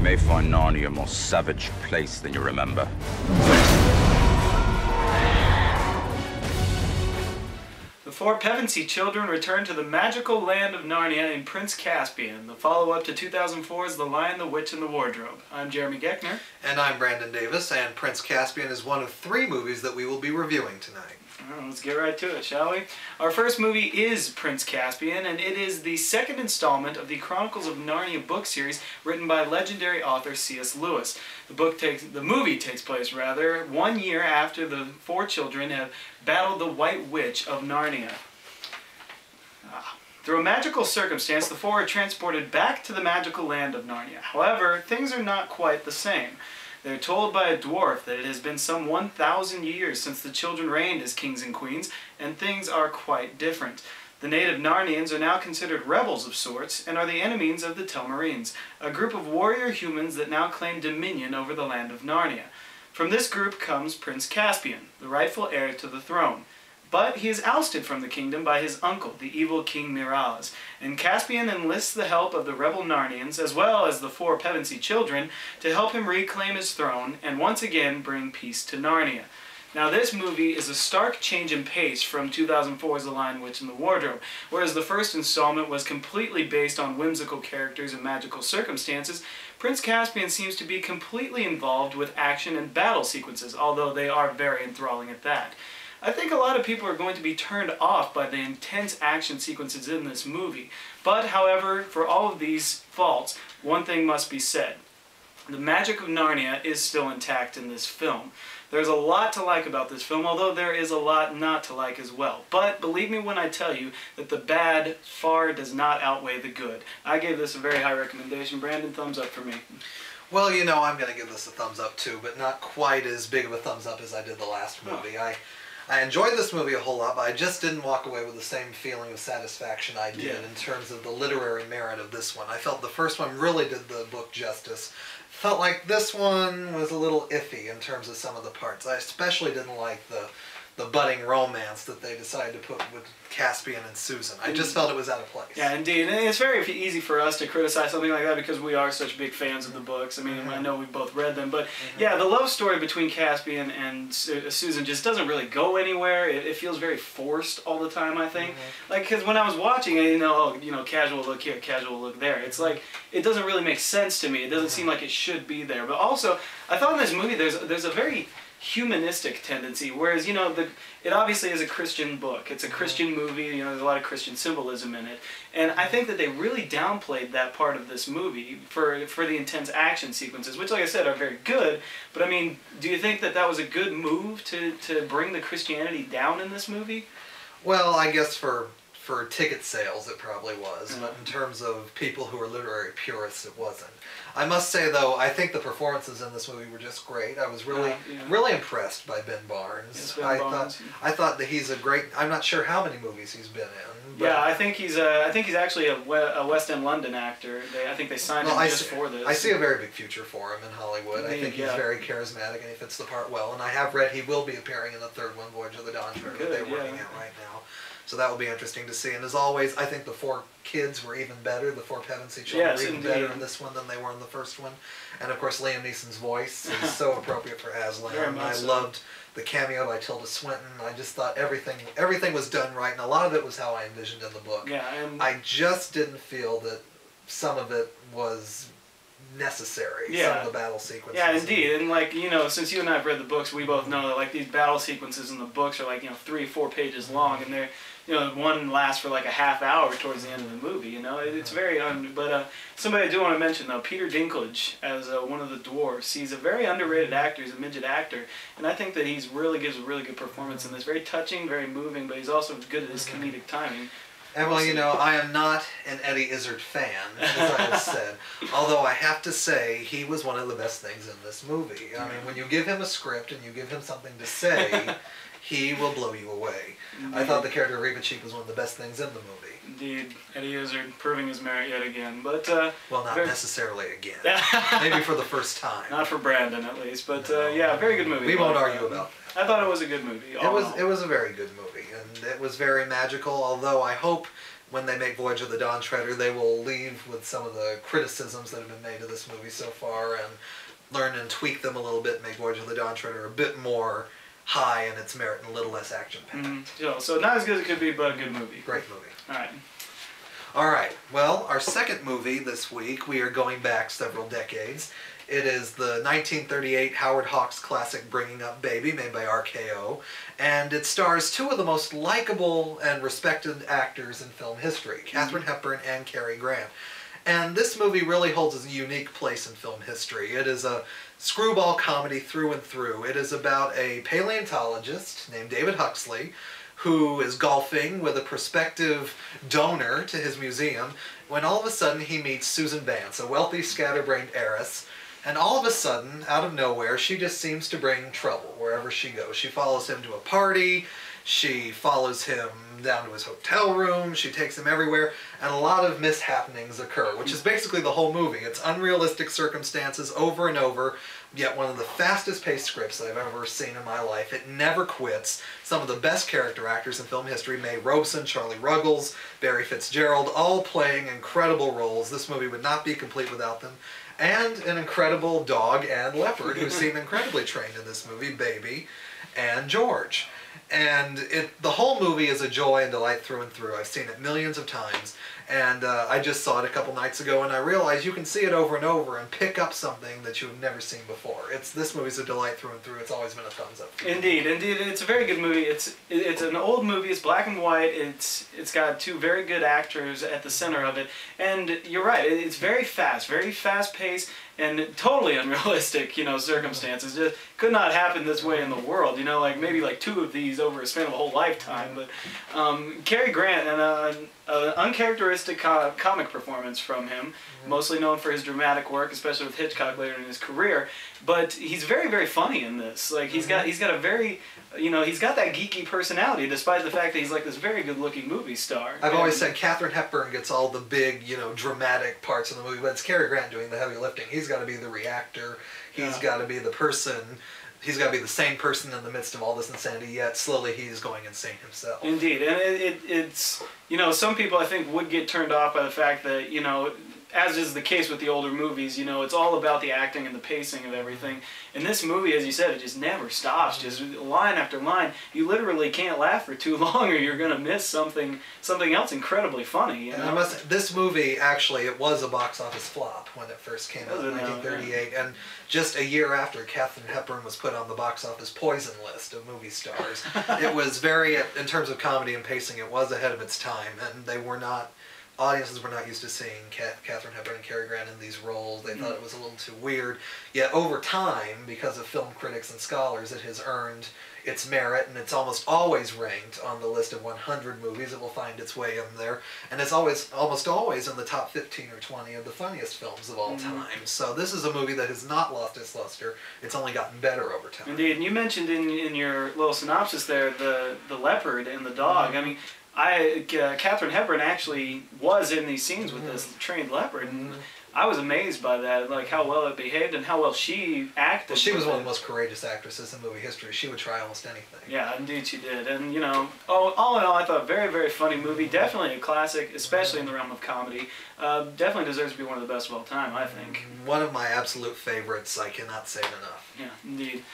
may find Narnia a more savage place than you remember. The four Pevensey children return to the magical land of Narnia in Prince Caspian, the follow-up to 2004's The Lion, the Witch, and the Wardrobe. I'm Jeremy Goeckner. And I'm Brandon Davis, and Prince Caspian is one of 3 movies that we will be reviewing tonight. Well, let's get right to it, shall we? Our first movie is Prince Caspian, and it is the second installment of the Chronicles of Narnia book series written by legendary author C.S. Lewis. The movie takes place 1 year after the 4 children have battled the White Witch of Narnia. Through a magical circumstance, the 4 are transported back to the magical land of Narnia. However, things are not quite the same. They're told by a dwarf that it has been some 1,000 years since the children reigned as kings and queens, and things are quite different. The native Narnians are now considered rebels of sorts, and are the enemies of the Telmarines, a group of warrior humans that now claim dominion over the land of Narnia. From this group comes Prince Caspian, the rightful heir to the throne. But he is ousted from the kingdom by his uncle, the evil King Miraz, and Caspian enlists the help of the rebel Narnians, as well as the 4 Pevensey children, to help him reclaim his throne and once again bring peace to Narnia. Now this movie is a stark change in pace from 2004's The Lion, Witch, and the Wardrobe. Whereas the first installment was completely based on whimsical characters and magical circumstances, Prince Caspian seems to be completely involved with action and battle sequences, although they are very enthralling at that. I think a lot of people are going to be turned off by the intense action sequences in this movie. But, however, for all of these faults, one thing must be said. The magic of Narnia is still intact in this film. There's a lot to like about this film, although there is a lot not to like as well. But believe me when I tell you that the bad far does not outweigh the good. I gave this a very high recommendation. Brandon, thumbs up for me. Well, you know, I'm going to give this a thumbs up too, but not quite as big of a thumbs up as I did the last movie. I enjoyed this movie a whole lot, but I just didn't walk away with the same feeling of satisfaction I did in terms of the literary merit of this one. I felt the first one really did the book justice. Felt like this one was a little iffy in terms of some of the parts. I especially didn't like the budding romance that they decided to put with Caspian and Susan. I just felt it was out of place. Yeah, indeed. And it's very easy for us to criticize something like that because we are such big fans of the books. I mean, I know we've both read them. But yeah, the love story between Caspian and Susan just doesn't really go anywhere. It feels very forced all the time, I think. Like, because when I was watching it, casual look here, casual look there. It's like, it doesn't really make sense to me. It doesn't seem like it should be there. But also, I thought in this movie there's a very humanistic tendency, whereas, it obviously is a Christian book. It's a Christian movie, there's a lot of Christian symbolism in it. And I think that they really downplayed that part of this movie for the intense action sequences, which, like I said, are very good. But, I mean, do you think that that was a good move to bring the Christianity down in this movie? Well, I guess for ticket sales it probably was, but in terms of people who are literary purists it wasn't. I must say though, I think the performances in this movie were just great. I was really impressed by Ben Barnes. Yes, Ben Barnes. I thought that he's a great, I'm not sure how many movies he's been in. But yeah, I think he's actually a West End London actor. I think they signed him just for this. I see a very big future for him in Hollywood. I think he's very charismatic and he fits the part well. And I have read he will be appearing in the third one, Voyage of the Dawn Treader, that they're working at right now. So that will be interesting to see. And as always, I think the 4 kids were even better. The 4 Pevensey children were even better in this one than they were in the first one. And of course, Liam Neeson's voice is so appropriate for Aslan. I loved the cameo by Tilda Swinton. I just thought everything was done right, and a lot of it was how I envisioned in the book. Yeah, and I just didn't feel that some of it was necessary, some of the battle sequences. Yeah, indeed. And like, since you and I have read the books, we both know that like these battle sequences in the books are like, 3 or 4 pages long, and they're, one lasts for like a half hour towards the end of the movie, It's very, but somebody I do want to mention though, Peter Dinklage as one of the dwarves. He's a very underrated actor, he's a midget actor, and I think that he really gives a really good performance in this. Very touching, very moving, but he's also good at his comedic timing. And well, I am not an Eddie Izzard fan, as I have said. Although I have to say, he was one of the best things in this movie. I mean, when you give him a script and you give him something to say, he will blow you away. Indeed. I thought the character of Reba Cheek was one of the best things in the movie. Indeed. Eddie Izzard proving his merit yet again. But well, not necessarily again. Maybe for the first time. Not for Brandon, at least. But yeah, very good movie. We won't argue about that. I thought it was a good movie. It was a very good movie, and it was very magical, although I hope when they make Voyage of the Dawn Treader, they will leave with some of the criticisms that have been made of this movie so far and learn and tweak them a little bit, make Voyage of the Dawn Treader a bit more high in its merit and a little less action-packed. So not as good as it could be, but a good movie. Great movie. All right. All right. Well, our second movie this week, we are going back several decades. It is the 1938 Howard Hawks classic Bringing Up Baby, made by RKO, and it stars two of the most likable and respected actors in film history, Katharine Hepburn and Cary Grant. And this movie really holds a unique place in film history. It is a screwball comedy through and through. It is about a paleontologist named David Huxley who is golfing with a prospective donor to his museum when all of a sudden he meets Susan Vance, a wealthy scatterbrained heiress. And all of a sudden, out of nowhere, she just seems to bring trouble wherever she goes. She follows him to a party, she follows him down to his hotel room, she takes him everywhere, and a lot of mishappenings occur, which is basically the whole movie. It's unrealistic circumstances over and over, yet one of the fastest paced scripts I've ever seen in my life. It never quits. Some of the best character actors in film history, Mae Robeson, Charlie Ruggles, Barry Fitzgerald, all playing incredible roles. This movie would not be complete without them. And an incredible dog and leopard who seem incredibly trained in this movie, Baby and George. And the whole movie is a joy and delight through and through. I've seen it millions of times, and I just saw it a couple nights ago, and I realized you can see it over and over and pick up something that you've never seen before. This movie's a delight through and through. It's always been a thumbs up. Indeed, it's a very good movie. It's an old movie. It's black and white. It's got two very good actors at the center of it, and you're right. It's very fast paced, and totally unrealistic, circumstances. Just could not happen this way in the world, like maybe like two of these over a span of a whole lifetime. But Cary Grant, and an uncharacteristic comic performance from him, mostly known for his dramatic work, especially with Hitchcock later in his career. But he's very, very funny in this. Like he's got a very, he's got that geeky personality, despite the fact that he's like this very good-looking movie star. I've always said Katharine Hepburn gets all the big, dramatic parts of the movie, but it's Cary Grant doing the heavy lifting. He's got to be the reactor. He's got to be the person. He's got to be the sane person in the midst of all this insanity, yet slowly he's going insane himself. Indeed, and it's some people I think would get turned off by the fact that as is the case with the older movies, it's all about the acting and the pacing of everything. In this movie, as you said, it just never stops, just line after line. You literally can't laugh for too long or you're going to miss something else incredibly funny. And this movie, actually, it was a box office flop when it first came out in 1938. And just a year after, Katharine Hepburn was put on the box office poison list of movie stars. It was very, in terms of comedy and pacing, it was ahead of its time. And audiences were not used to seeing Katharine Hepburn and Cary Grant in these roles. They thought it was a little too weird. Yet over time, because of film critics and scholars, it has earned its merit, and it's almost always ranked on the list of 100 movies. It will find its way in there. And it's almost always in the top 15 or 20 of the funniest films of all time. So this is a movie that has not lost its luster. It's only gotten better over time. Indeed. And you mentioned in your little synopsis there the leopard and the dog. I mean, Katharine Hepburn actually was in these scenes with this trained leopard, and I was amazed by that, like how well it behaved and how well she acted. Well, she was one of the most courageous actresses in movie history. She would try almost anything. Yeah, indeed she did. And all in all, I thought very, very funny movie. Definitely a classic, especially in the realm of comedy. Definitely deserves to be one of the best of all time, I think. One of my absolute favorites. I cannot say it enough. Yeah, indeed.